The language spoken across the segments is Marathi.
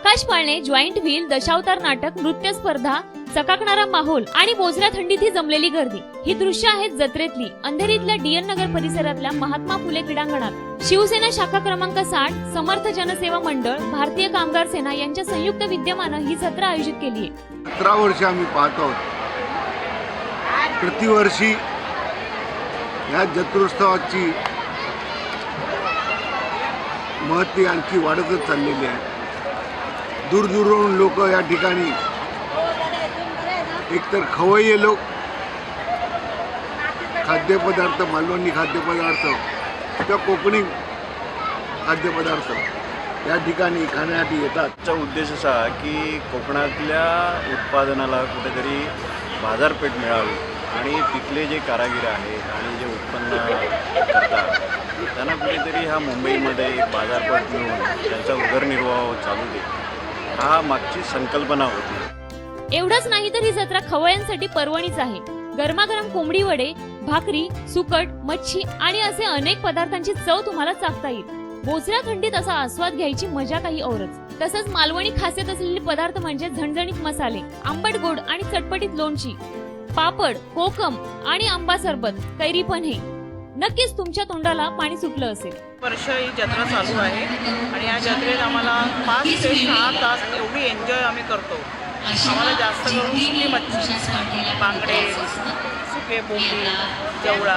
प्रकाश पाळणे, जॉईंट व्हील, दशावतार नाटक, नृत्य स्पर्धा, चकाकणारा माहोल आणि बोचऱ्या थंडीतही जमलेली गर्दी ही दृश्य आहेत जत्रेतली. अंधेरीतल्या डीएन नगर परिसरातल्या महात्मा फुले क्रीडांगणात शिवसेना शाखा क्रमांक 60, समर्थ जनसेवा मंडळ, भारतीय कामगार सेना यांच्या संयुक्त विद्यमानं ही जत्रा आयोजित केली आहे. 17 वर्ष आम्ही पाहत आहोत. प्रतिवर्षी या जत्रोत्सवाची महत्त्व आणखी वाढतच चाललेली आहे. दूरदूरवरून लोक या ठिकाणी एकतर खवय्ये लोक, खाद्यपदार्थ, मालवणी खाद्यपदार्थ किंवा कोकणी खाद्यपदार्थ या ठिकाणी खाण्यासाठी येतात. त्याचा उद्देश असा की कोकणातल्या उत्पादनाला कुठेतरी बाजारपेठ मिळावी आणि तिथले जे कारागीर आहेत आणि जे उत्पन्न करतात त्यांना कुठेतरी हा मुंबईमध्ये एक बाजारपेठ मिळून त्यांचा उदरनिर्वाह चालू दे, हा मागची संकल्पना होती. एवढंच नाही तर ही जत्रा खवय्यांसाठी पर्वणीच आहे. गरमागरम कोंबडी वडे, भाकरी, सुकट, मच्छी आणि असे अनेक पदार्थांची चव तुम्हाला चाखता येईल. बोचऱ्या थंडीत असा आस्वाद घ्यायची मजा काही औरच. तसंच मालवणी खासियत असलेले पदार्थ म्हणजे झणझणीत मसाले, आंबट गोड आणि चटपटीत लोणची, पापड, कोकम आणि आंबा सरबत, कैरी पण हे नक्कीच तुमच्या तोंडाला पाणी सुटलं असेल. वर्ष ही जत्रा चालू आहे आणि या जत्रेत आम्हाला 5 ते 6 तास एवढी एन्जॉय आम्ही करतो. आम्हाला जास्त करून सुकी मच्छी, बांगडे, सुके बोंबी, जवळा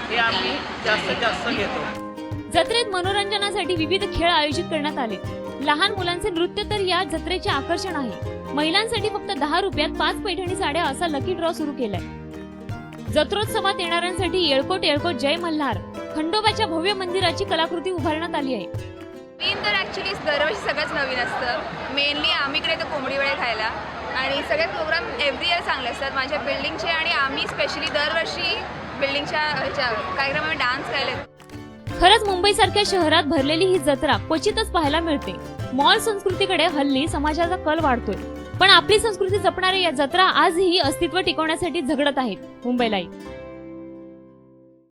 हे आम्ही जास्तीत जास्त घेतो. जत्रेत मनोरंजनासाठी विविध खेळ आयोजित करण्यात आले. लहान मुलांचे नृत्य तर या जत्रेचे आकर्षण आहे. महिलांसाठी फक्त 10 रुपयात 5 पैठणी साड्या असा लकी ड्रॉ सुरू केलाय. जत्रोत्सवात येणाऱ्यांसाठी येळकोट येळकोट जय मल्हार खंडोबाच्या भव्य मंदिराची कलाकृती उभारण्यात आली आहे. मेन तर ॲक्च्युली दरवर्षी सगळंच नवीन असतं. मेनली आम्हीकडे तर कोंबडी वडे खायला आणि सगळे प्रोग्राम एव्हरी इयर चांगले असतात माझ्या बिल्डिंगचे आणि आम्ही स्पेशली दरवर्षी बिल्डिंगच्या कार्यक्रमामध्ये डान्स करायला. खरंच मुंबईसारख्या शहरात भरलेली ही जत्रा क्वचितच पाहायला मिळते. मॉल संस्कृतीकडे हल्ली समाजाचा कल वाढतोय, पण आपली संस्कृती जपणाऱ्या या जत्रा आजही अस्तित्व टिकवण्यासाठी झगडत आहेत. मुंबई लाईव्ह.